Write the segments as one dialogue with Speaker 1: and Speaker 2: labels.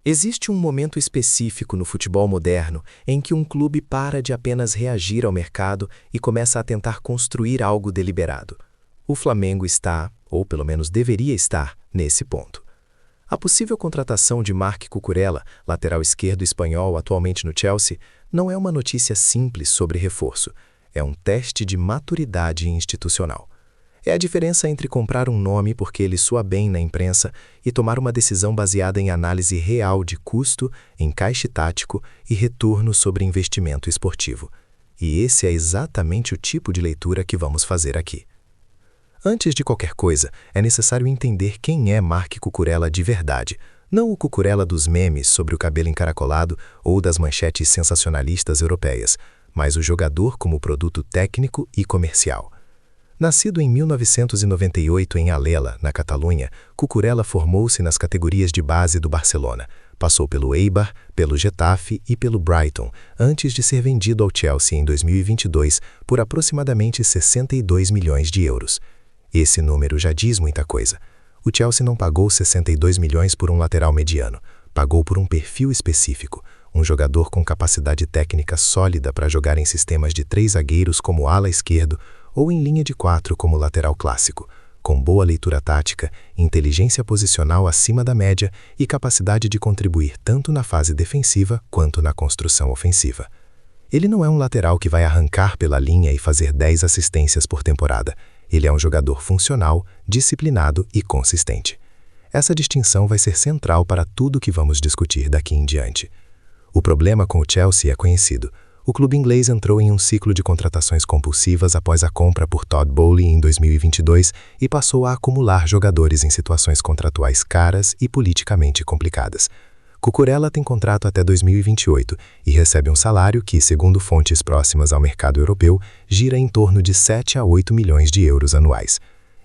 Speaker 1: Existe um momento específico no futebol moderno em que um clube para de apenas reagir ao mercado e começa a tentar construir algo deliberado. O Flamengo está, ou pelo menos deveria estar, nesse ponto. A possível contratação de Marc Cucurella, lateral esquerdo espanhol atualmente no Chelsea, não é uma notícia simples sobre reforço. É um teste de maturidade institucional. É a diferença entre comprar um nome porque ele soa bem na imprensa e tomar uma decisão baseada em análise real de custo, encaixe tático e retorno sobre investimento esportivo. E esse é exatamente o tipo de leitura que vamos fazer aqui. Antes de qualquer coisa, é necessário entender quem é Marc Cucurella de verdade, não o Cucurella dos memes sobre o cabelo encaracolado ou das manchetes sensacionalistas europeias, mas o jogador como produto técnico e comercial. Nascido em 1998 em Alella, na Catalunha, Cucurella formou-se nas categorias de base do Barcelona. Passou pelo Eibar, pelo Getafe e pelo Brighton, antes de ser vendido ao Chelsea em 2022 por aproximadamente 62 milhões de euros. Esse número já diz muita coisa. O Chelsea não pagou 62 milhões por um lateral mediano, pagou por um perfil específico, um jogador com capacidade técnica sólida para jogar em sistemas de 3 zagueiros como ala esquerdo ou em linha de 4 como lateral clássico, com boa leitura tática, inteligência posicional acima da média e capacidade de contribuir tanto na fase defensiva quanto na construção ofensiva. Ele não é um lateral que vai arrancar pela linha e fazer 10 assistências por temporada. Ele é um jogador funcional, disciplinado e consistente. Essa distinção vai ser central para tudo que vamos discutir daqui em diante. O problema com o Chelsea é conhecido. O clube inglês entrou em um ciclo de contratações compulsivas após a compra por Todd Boehly em 2022 e passou a acumular jogadores em situações contratuais caras e politicamente complicadas. Cucurella tem contrato até 2028 e recebe um salário que, segundo fontes próximas ao mercado europeu, gira em torno de 7 a 8 milhões de euros anuais.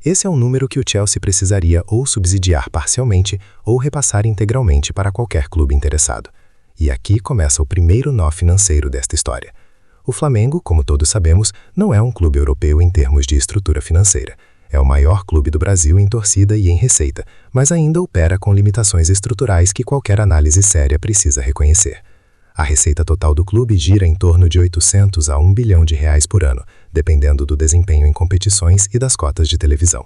Speaker 1: Esse é um número que o Chelsea precisaria ou subsidiar parcialmente ou repassar integralmente para qualquer clube interessado. E aqui começa o primeiro nó financeiro desta história. O Flamengo, como todos sabemos, não é um clube europeu em termos de estrutura financeira. É o maior clube do Brasil em torcida e em receita, mas ainda opera com limitações estruturais que qualquer análise séria precisa reconhecer. A receita total do clube gira em torno de 800 a 1 bilhão de reais por ano, dependendo do desempenho em competições e das cotas de televisão.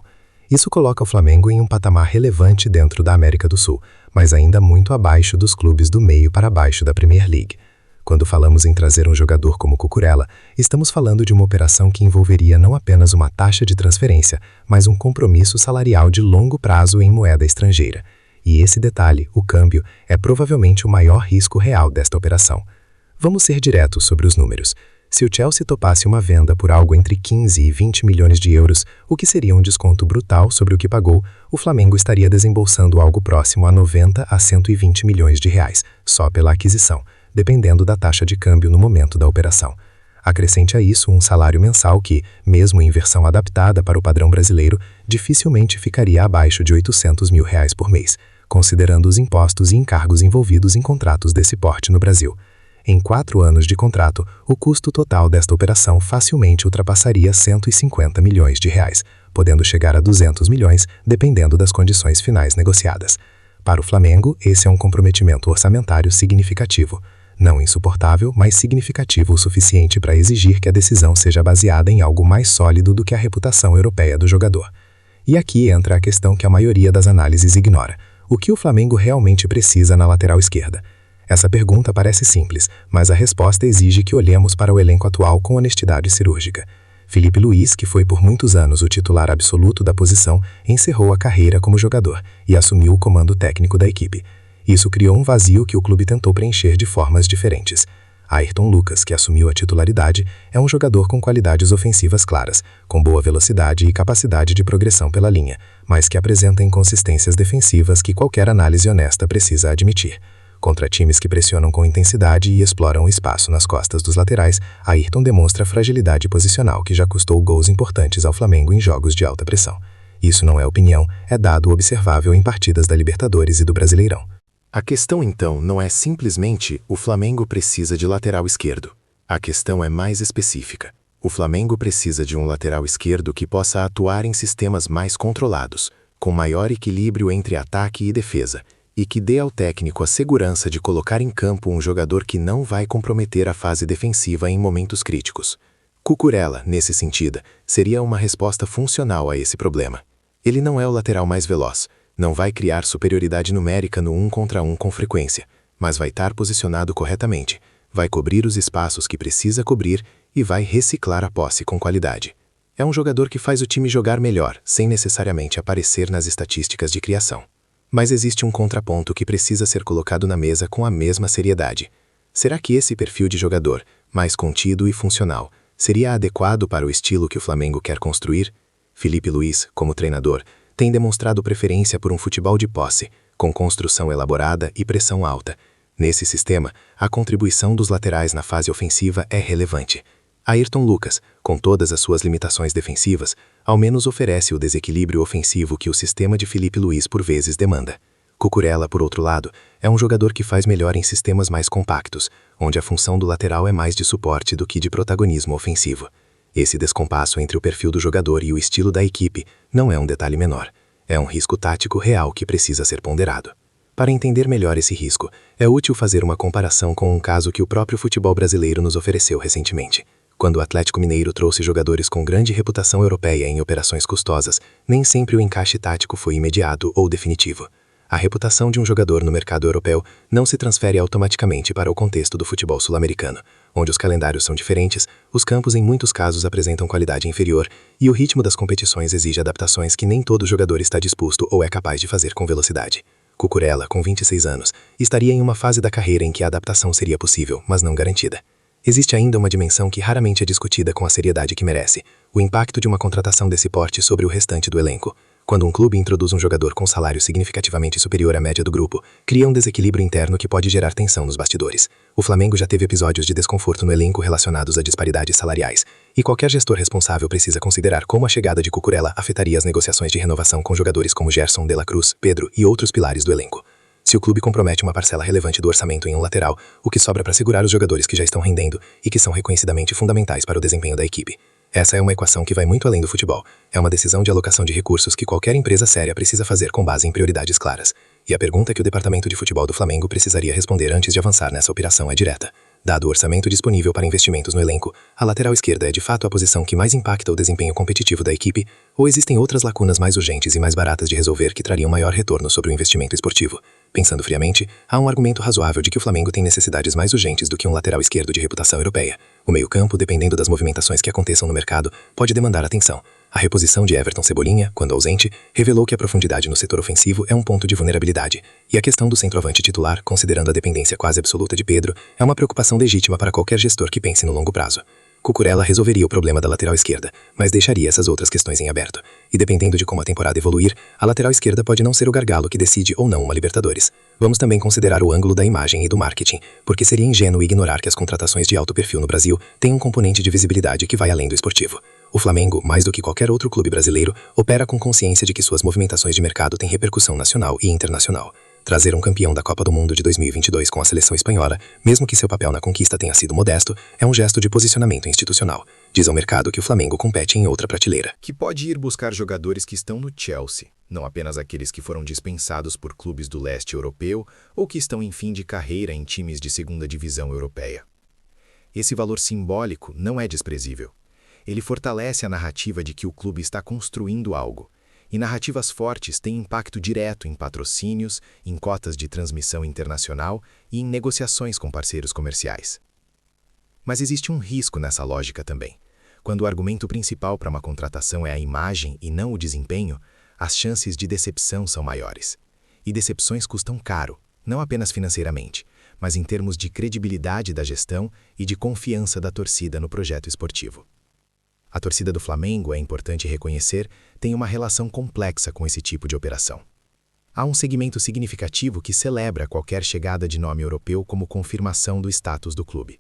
Speaker 1: Isso coloca o Flamengo em um patamar relevante dentro da América do Sul, mas ainda muito abaixo dos clubes do meio para baixo da Premier League. Quando falamos em trazer um jogador como Cucurella, estamos falando de uma operação que envolveria não apenas uma taxa de transferência, mas um compromisso salarial de longo prazo em moeda estrangeira. E esse detalhe, o câmbio, é provavelmente o maior risco real desta operação. Vamos ser diretos sobre os números. Se o Chelsea topasse uma venda por algo entre 15 e 20 milhões de euros, o que seria um desconto brutal sobre o que pagou, o Flamengo estaria desembolsando algo próximo a 90 a 120 milhões de reais, só pela aquisição, dependendo da taxa de câmbio no momento da operação. Acrescente a isso um salário mensal que, mesmo em versão adaptada para o padrão brasileiro, dificilmente ficaria abaixo de 800 mil reais por mês, considerando os impostos e encargos envolvidos em contratos desse porte no Brasil. Em 4 anos de contrato, o custo total desta operação facilmente ultrapassaria 150 milhões de reais, podendo chegar a 200 milhões, dependendo das condições finais negociadas. Para o Flamengo, esse é um comprometimento orçamentário significativo. Não insuportável, mas significativo o suficiente para exigir que a decisão seja baseada em algo mais sólido do que a reputação europeia do jogador. E aqui entra a questão que a maioria das análises ignora. O que o Flamengo realmente precisa na lateral esquerda? Essa pergunta parece simples, mas a resposta exige que olhemos para o elenco atual com honestidade cirúrgica. Felipe Luís, que foi por muitos anos o titular absoluto da posição, encerrou a carreira como jogador e assumiu o comando técnico da equipe. Isso criou um vazio que o clube tentou preencher de formas diferentes. Ayrton Lucas, que assumiu a titularidade, é um jogador com qualidades ofensivas claras, com boa velocidade e capacidade de progressão pela linha, mas que apresenta inconsistências defensivas que qualquer análise honesta precisa admitir. Contra times que pressionam com intensidade e exploram o espaço nas costas dos laterais, Ayrton demonstra fragilidade posicional que já custou gols importantes ao Flamengo em jogos de alta pressão. Isso não é opinião, é dado observável em partidas da Libertadores e do Brasileirão. A questão então não é simplesmente o Flamengo precisa de lateral esquerdo. A questão é mais específica. O Flamengo precisa de um lateral esquerdo que possa atuar em sistemas mais controlados, com maior equilíbrio entre ataque e defesa, e que dê ao técnico a segurança de colocar em campo um jogador que não vai comprometer a fase defensiva em momentos críticos. Cucurella, nesse sentido, seria uma resposta funcional a esse problema. Ele não é o lateral mais veloz, não vai criar superioridade numérica no 1 contra 1 com frequência, mas vai estar posicionado corretamente, vai cobrir os espaços que precisa cobrir e vai reciclar a posse com qualidade. É um jogador que faz o time jogar melhor, sem necessariamente aparecer nas estatísticas de criação. Mas existe um contraponto que precisa ser colocado na mesa com a mesma seriedade. Será que esse perfil de jogador, mais contido e funcional, seria adequado para o estilo que o Flamengo quer construir? Filipe Luís, como treinador, tem demonstrado preferência por um futebol de posse, com construção elaborada e pressão alta. Nesse sistema, a contribuição dos laterais na fase ofensiva é relevante. Ayrton Lucas, com todas as suas limitações defensivas, ao menos oferece o desequilíbrio ofensivo que o sistema de Filipe Luís por vezes demanda. Cucurella, por outro lado, é um jogador que faz melhor em sistemas mais compactos, onde a função do lateral é mais de suporte do que de protagonismo ofensivo. Esse descompasso entre o perfil do jogador e o estilo da equipe não é um detalhe menor. É um risco tático real que precisa ser ponderado. Para entender melhor esse risco, é útil fazer uma comparação com um caso que o próprio futebol brasileiro nos ofereceu recentemente. Quando o Atlético Mineiro trouxe jogadores com grande reputação europeia em operações custosas, nem sempre o encaixe tático foi imediato ou definitivo. A reputação de um jogador no mercado europeu não se transfere automaticamente para o contexto do futebol sul-americano, onde os calendários são diferentes, os campos em muitos casos apresentam qualidade inferior e o ritmo das competições exige adaptações que nem todo jogador está disposto ou é capaz de fazer com velocidade. Cucurella, com 26 anos, estaria em uma fase da carreira em que a adaptação seria possível, mas não garantida. Existe ainda uma dimensão que raramente é discutida com a seriedade que merece: o impacto de uma contratação desse porte sobre o restante do elenco. Quando um clube introduz um jogador com salário significativamente superior à média do grupo, cria um desequilíbrio interno que pode gerar tensão nos bastidores. O Flamengo já teve episódios de desconforto no elenco relacionados a disparidades salariais, e qualquer gestor responsável precisa considerar como a chegada de Cucurella afetaria as negociações de renovação com jogadores como Gerson de la Cruz, Pedro e outros pilares do elenco. Se o clube compromete uma parcela relevante do orçamento em um lateral, o que sobra para segurar os jogadores que já estão rendendo e que são reconhecidamente fundamentais para o desempenho da equipe? Essa é uma equação que vai muito além do futebol. É uma decisão de alocação de recursos que qualquer empresa séria precisa fazer com base em prioridades claras. E a pergunta que o departamento de futebol do Flamengo precisaria responder antes de avançar nessa operação é direta. Dado o orçamento disponível para investimentos no elenco, a lateral esquerda é de fato a posição que mais impacta o desempenho competitivo da equipe, ou existem outras lacunas mais urgentes e mais baratas de resolver que trariam maior retorno sobre o investimento esportivo? Pensando friamente, há um argumento razoável de que o Flamengo tem necessidades mais urgentes do que um lateral esquerdo de reputação europeia. O meio-campo, dependendo das movimentações que aconteçam no mercado, pode demandar atenção. A reposição de Everton Cebolinha, quando ausente, revelou que a profundidade no setor ofensivo é um ponto de vulnerabilidade, e a questão do centroavante titular, considerando a dependência quase absoluta de Pedro, é uma preocupação legítima para qualquer gestor que pense no longo prazo. Cucurella resolveria o problema da lateral esquerda, mas deixaria essas outras questões em aberto. E dependendo de como a temporada evoluir, a lateral esquerda pode não ser o gargalo que decide ou não uma Libertadores. Vamos também considerar o ângulo da imagem e do marketing, porque seria ingênuo ignorar que as contratações de alto perfil no Brasil têm um componente de visibilidade que vai além do esportivo. O Flamengo, mais do que qualquer outro clube brasileiro, opera com consciência de que suas movimentações de mercado têm repercussão nacional e internacional. Trazer um campeão da Copa do Mundo de 2022 com a seleção espanhola, mesmo que seu papel na conquista tenha sido modesto, é um gesto de posicionamento institucional. Diz ao mercado que o Flamengo compete em outra prateleira.
Speaker 2: Que pode ir buscar jogadores que estão no Chelsea, não apenas aqueles que foram dispensados por clubes do leste europeu ou que estão em fim de carreira em times de segunda divisão europeia. Esse valor simbólico não é desprezível. Ele fortalece a narrativa de que o clube está construindo algo. E narrativas fortes têm impacto direto em patrocínios, em cotas de transmissão internacional e em negociações com parceiros comerciais. Mas existe um risco nessa lógica também. Quando o argumento principal para uma contratação é a imagem e não o desempenho, as chances de decepção são maiores. E decepções custam caro, não apenas financeiramente, mas em termos de credibilidade da gestão e de confiança da torcida no projeto esportivo. A torcida do Flamengo, é importante reconhecer, tem uma relação complexa com esse tipo de operação. Há um segmento significativo que celebra qualquer chegada de nome europeu como confirmação do status do clube.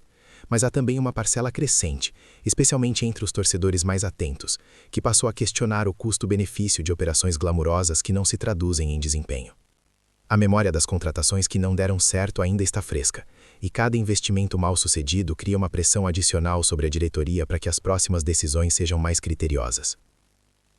Speaker 2: Mas há também uma parcela crescente, especialmente entre os torcedores mais atentos, que passou a questionar o custo-benefício de operações glamurosas que não se traduzem em desempenho. A memória das contratações que não deram certo ainda está fresca, e cada investimento mal sucedido cria uma pressão adicional sobre a diretoria para que as próximas decisões sejam mais criteriosas.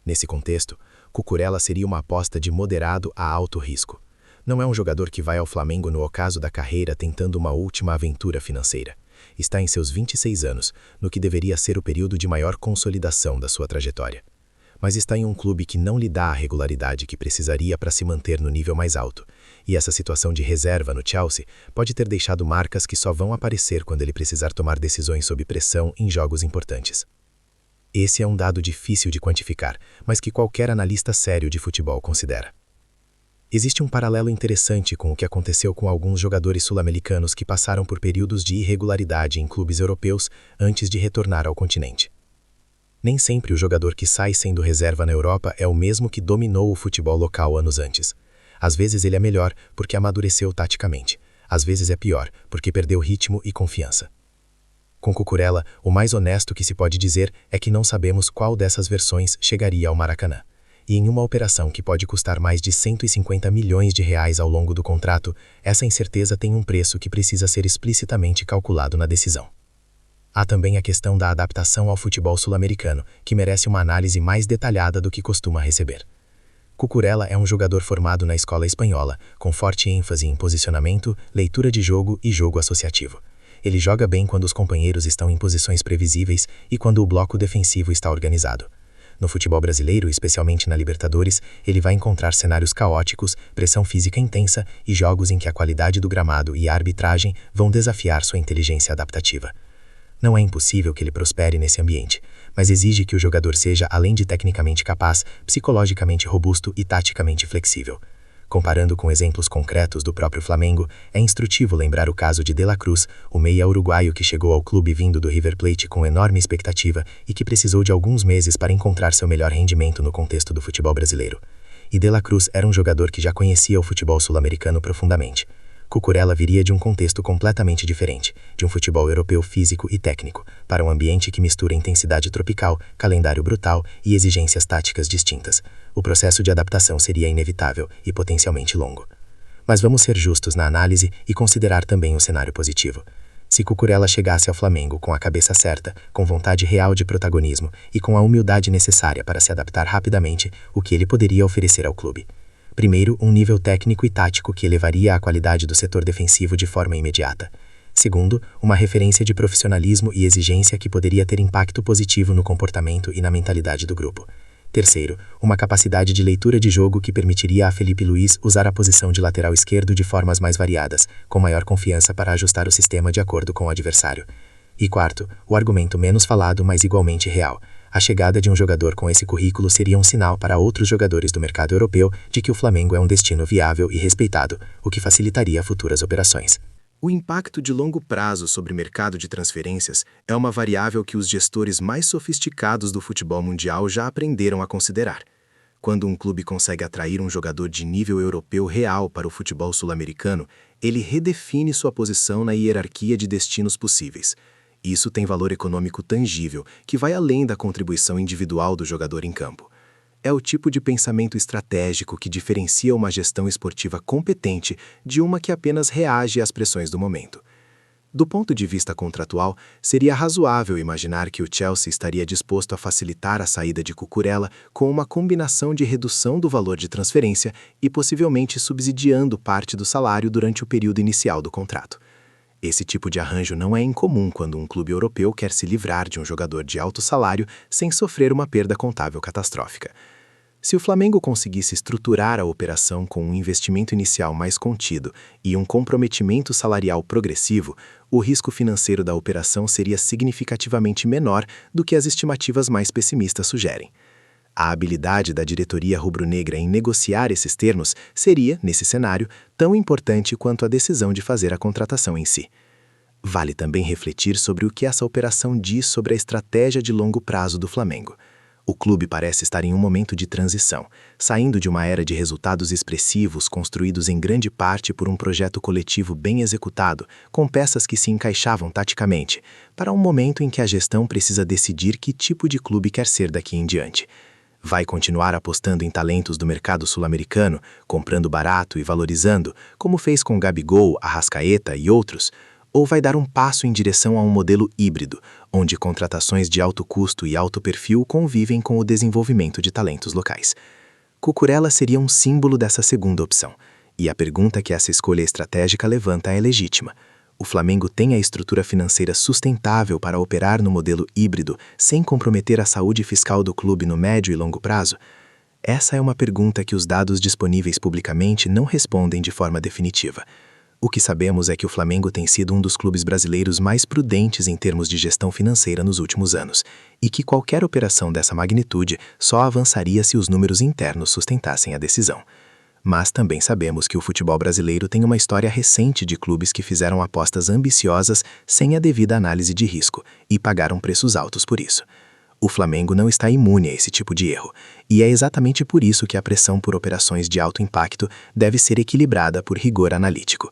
Speaker 2: Nesse contexto, Cucurella seria uma aposta de moderado a alto risco. Não é um jogador que vai ao Flamengo no ocaso da carreira tentando uma última aventura financeira. Está em seus 26 anos, no que deveria ser o período de maior consolidação da sua trajetória. Mas está em um clube que não lhe dá a regularidade que precisaria para se manter no nível mais alto, e essa situação de reserva no Chelsea pode ter deixado marcas que só vão aparecer quando ele precisar tomar decisões sob pressão em jogos importantes. Esse é um dado difícil de quantificar, mas que qualquer analista sério de futebol considera. Existe um paralelo interessante com o que aconteceu com alguns jogadores sul-americanos que passaram por períodos de irregularidade em clubes europeus antes de retornar ao continente. Nem sempre o jogador que sai sendo reserva na Europa é o mesmo que dominou o futebol local anos antes. Às vezes ele é melhor porque amadureceu taticamente, às vezes é pior porque perdeu ritmo e confiança. Com Cucurella, o mais honesto que se pode dizer é que não sabemos qual dessas versões chegaria ao Maracanã. E em uma operação que pode custar mais de 150 milhões de reais ao longo do contrato, essa incerteza tem um preço que precisa ser explicitamente calculado na decisão. Há também a questão da adaptação ao futebol sul-americano, que merece uma análise mais detalhada do que costuma receber. Cucurella é um jogador formado na escola espanhola, com forte ênfase em posicionamento, leitura de jogo e jogo associativo. Ele joga bem quando os companheiros estão em posições previsíveis e quando o bloco defensivo está organizado. No futebol brasileiro, especialmente na Libertadores, ele vai encontrar cenários caóticos, pressão física intensa e jogos em que a qualidade do gramado e a arbitragem vão desafiar sua inteligência adaptativa. Não é impossível que ele prospere nesse ambiente, mas exige que o jogador seja, além de tecnicamente capaz, psicologicamente robusto e taticamente flexível. Comparando com exemplos concretos do próprio Flamengo, é instrutivo lembrar o caso de De La Cruz, o meia uruguaio que chegou ao clube vindo do River Plate com enorme expectativa e que precisou de alguns meses para encontrar seu melhor rendimento no contexto do futebol brasileiro. E De La Cruz era um jogador que já conhecia o futebol sul-americano profundamente. Cucurella viria de um contexto completamente diferente, de um futebol europeu físico e técnico, para um ambiente que mistura intensidade tropical, calendário brutal e exigências táticas distintas. O processo de adaptação seria inevitável e potencialmente longo. Mas vamos ser justos na análise e considerar também um cenário positivo. Se Cucurella chegasse ao Flamengo com a cabeça certa, com vontade real de protagonismo e com a humildade necessária para se adaptar rapidamente, o que ele poderia oferecer ao clube? Primeiro, um nível técnico e tático que elevaria a qualidade do setor defensivo de forma imediata. Segundo, uma referência de profissionalismo e exigência que poderia ter impacto positivo no comportamento e na mentalidade do grupo. Terceiro, uma capacidade de leitura de jogo que permitiria a Felipe Luís usar a posição de lateral esquerdo de formas mais variadas, com maior confiança para ajustar o sistema de acordo com o adversário. E quarto, o argumento menos falado, mas igualmente real. A chegada de um jogador com esse currículo seria um sinal para outros jogadores do mercado europeu de que o Flamengo é um destino viável e respeitado, o que facilitaria futuras operações.
Speaker 3: O impacto de longo prazo sobre o mercado de transferências é uma variável que os gestores mais sofisticados do futebol mundial já aprenderam a considerar. Quando um clube consegue atrair um jogador de nível europeu real para o futebol sul-americano, ele redefine sua posição na hierarquia de destinos possíveis. Isso tem valor econômico tangível, que vai além da contribuição individual do jogador em campo. É o tipo de pensamento estratégico que diferencia uma gestão esportiva competente de uma que apenas reage às pressões do momento. Do ponto de vista contratual, seria razoável imaginar que o Chelsea estaria disposto a facilitar a saída de Cucurella com uma combinação de redução do valor de transferência e possivelmente subsidiando parte do salário durante o período inicial do contrato. Esse tipo de arranjo não é incomum quando um clube europeu quer se livrar de um jogador de alto salário sem sofrer uma perda contábil catastrófica. Se o Flamengo conseguisse estruturar a operação com um investimento inicial mais contido e um comprometimento salarial progressivo, o risco financeiro da operação seria significativamente menor do que as estimativas mais pessimistas sugerem. A habilidade da diretoria rubro-negra em negociar esses termos seria, nesse cenário, tão importante quanto a decisão de fazer a contratação em si. Vale também refletir sobre o que essa operação diz sobre a estratégia de longo prazo do Flamengo. O clube parece estar em um momento de transição, saindo de uma era de resultados expressivos construídos em grande parte por um projeto coletivo bem executado, com peças que se encaixavam taticamente, para um momento em que a gestão precisa decidir que tipo de clube quer ser daqui em diante. Vai continuar apostando em talentos do mercado sul-americano, comprando barato e valorizando, como fez com Gabigol, Arrascaeta e outros, ou vai dar um passo em direção a um modelo híbrido, onde contratações de alto custo e alto perfil convivem com o desenvolvimento de talentos locais. Cucurella seria um símbolo dessa segunda opção, E a pergunta que essa escolha estratégica levanta é legítima. O Flamengo tem a estrutura financeira sustentável para operar no modelo híbrido sem comprometer a saúde fiscal do clube no médio e longo prazo? Essa é uma pergunta que os dados disponíveis publicamente não respondem de forma definitiva. O que sabemos é que o Flamengo tem sido um dos clubes brasileiros mais prudentes em termos de gestão financeira nos últimos anos, e que qualquer operação dessa magnitude só avançaria se os números internos sustentassem a decisão. Mas também sabemos que o futebol brasileiro tem uma história recente de clubes que fizeram apostas ambiciosas sem a devida análise de risco e pagaram preços altos por isso. O Flamengo não está imune a esse tipo de erro, e é exatamente por isso que a pressão por operações de alto impacto deve ser equilibrada por rigor analítico.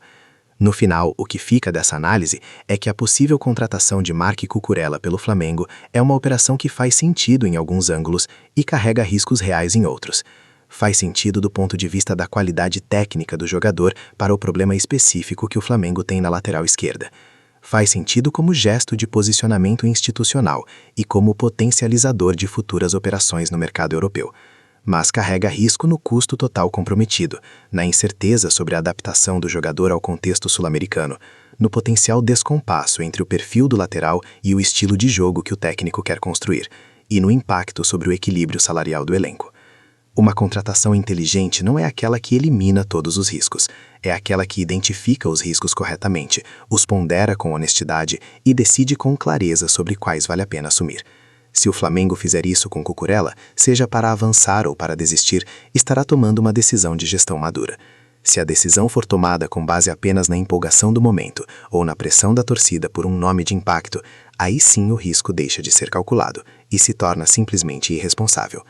Speaker 3: No final, o que fica dessa análise é que a possível contratação de Marc Cucurella pelo Flamengo é uma operação que faz sentido em alguns ângulos e carrega riscos reais em outros. Faz sentido do ponto de vista da qualidade técnica do jogador para o problema específico que o Flamengo tem na lateral esquerda. Faz sentido como gesto de posicionamento institucional e como potencializador de futuras operações no mercado europeu. Mas carrega risco no custo total comprometido, na incerteza sobre a adaptação do jogador ao contexto sul-americano, no potencial descompasso entre o perfil do lateral e o estilo de jogo que o técnico quer construir, e no impacto sobre o equilíbrio salarial do elenco. Uma contratação inteligente não é aquela que elimina todos os riscos, é aquela que identifica os riscos corretamente, os pondera com honestidade e decide com clareza sobre quais vale a pena assumir. Se o Flamengo fizer isso com Cucurella, seja para avançar ou para desistir, estará tomando uma decisão de gestão madura. Se a decisão for tomada com base apenas na empolgação do momento ou na pressão da torcida por um nome de impacto, aí sim o risco deixa de ser calculado e se torna simplesmente irresponsável.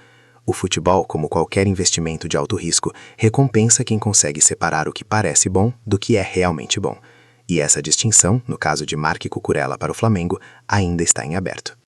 Speaker 3: O futebol, como qualquer investimento de alto risco, recompensa quem consegue separar o que parece bom do que é realmente bom. E essa distinção, no caso de Marc Cucurella para o Flamengo, ainda está em aberto.